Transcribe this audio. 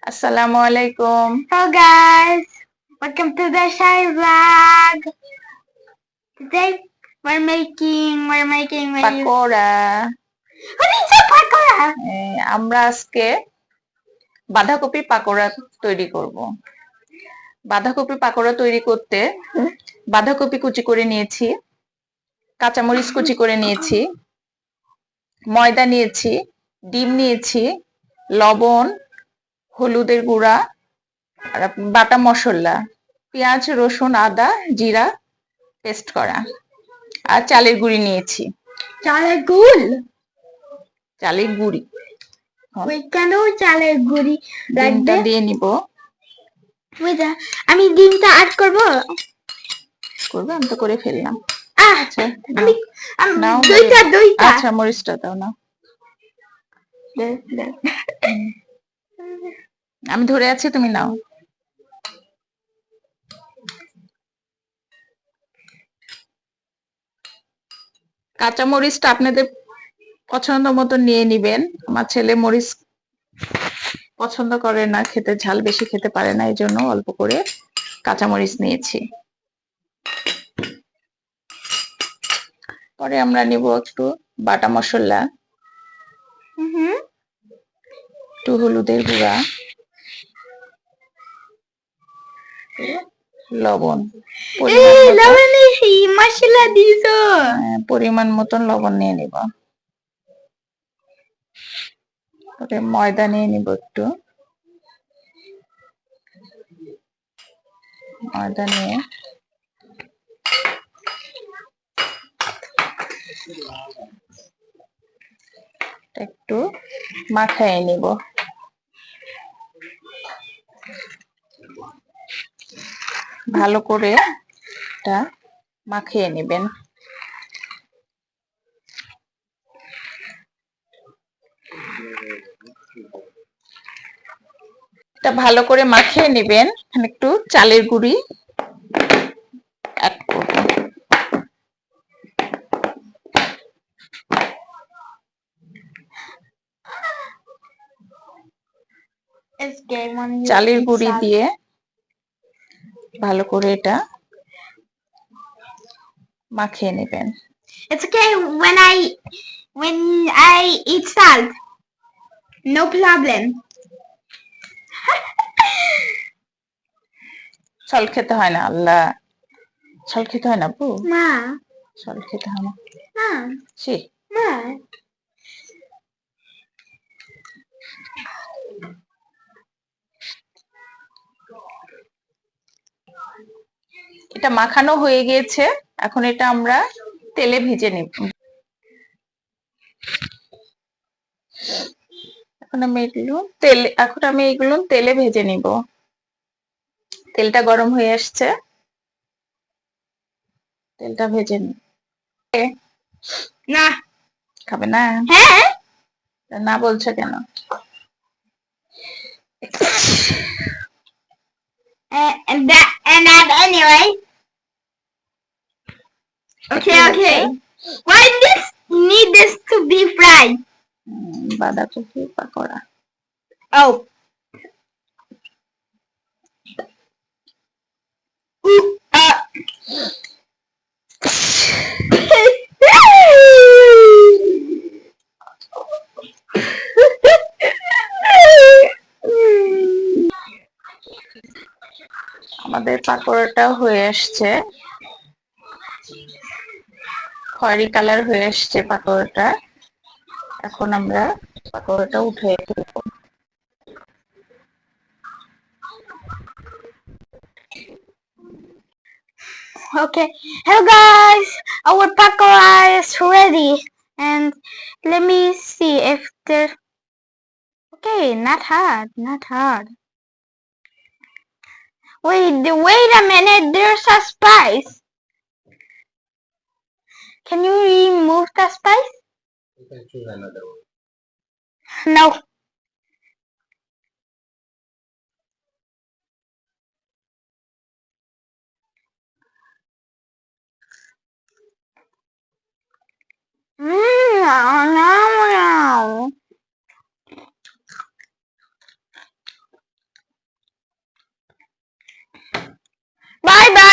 আসসালামু আলাইকুম। Hello guys, welcome to the Shy Vlog. Today we're making pakora. What is a pakora? আমরা আজকে বাঁধাকপি পাকোড়া তৈরি করব। বাঁধাকপি পাকোড়া তৈরি করতে বাঁধাকপি কুচি করে নিয়েছি, কাঁচামরিচ কুচি করে নিয়েছি, ময়দা নিয়েছি, ডিম নিয়েছি, লবণ, হলুদের গুঁড়া, আর বাটা মশলা, পেঁয়াজ, রসুন, আদা, জিরা পেস্ট করা, আর চালের গুঁড়ি নিয়েছি। চালের গুড়? চালের গুঁড়ি। ওই কেন চালের গুড়ি ডিমটা লাগবে? দিয়ে নিব। আমি ডিমটা অ্যাড করব? করবে? আমি তো করে ফেললাম। আচ্ছা নাও। দুইটা। আচ্ছা মরিচটা দাও না। আমি ধরে আছি, তুমি নাও। কাঁচা মরিচটা আপনাদের পছন্দ মতো নিয়ে নিবেন। আমার ছেলে মরিচ পছন্দ করে না, খেতে ঝাল বেশি খেতে পারে না, এই জন্য অল্প করে কাঁচা মরিচ নিয়েছি। পরে আমরা নিব একটু বাটা মশলা, একটু হলুদের গুঁড়া, লবণ, মশলা দিছো? পরিমাণ মতন লবণ নিয়ে নিব। পরে ময়দা নিয়ে নিব একটু। ময়দা নিয়ে একটু মাখায় নিব। ভালো করে এটা মাখিয়ে নেবেন। এটা ভালো করে মাখিয়ে নেবেন। এখানে একটু চালের গুঁড়ি অ্যাড করব। চালের গুঁড়ি দিয়ে ভালো করে এটা মাখিয়ে নেবেন। It's okay when I eat salt. No problem. সল খেতে হয় না, আল্লাহ, সল খেতে হয় না আপু? মা, সল খেতে হয় না? মা, সে মা। এটা মাখানো হয়ে গিয়েছে, এখন এটা আমরা তেলে ভেজে নেব। এখন আমি এগুলো তেলে ভেজে নিব। তেলটা গরম হয়ে আসছে, তেলটা ভেজে নি। না। খাবে না? হ্যাঁ। না বলছো কেন? And that anyway. Okay. Why need this to be fried? বাঁধাকপি পাকোড়া। Oh. আমাদের পাকোড়াটা হয়ে আসছে, খয়েরি কালার হয়ে আসছে পাকোড়াটা। এখন আমরা পাকোড়াটা উঠিয়ে ফেলবো। Okay. Hello guys, our pakora is ready, and let me see if there. Okay, not hard. Wait a minute. There's a spice. Can you remove the spice? You can choose another one. No. No. Bye bye.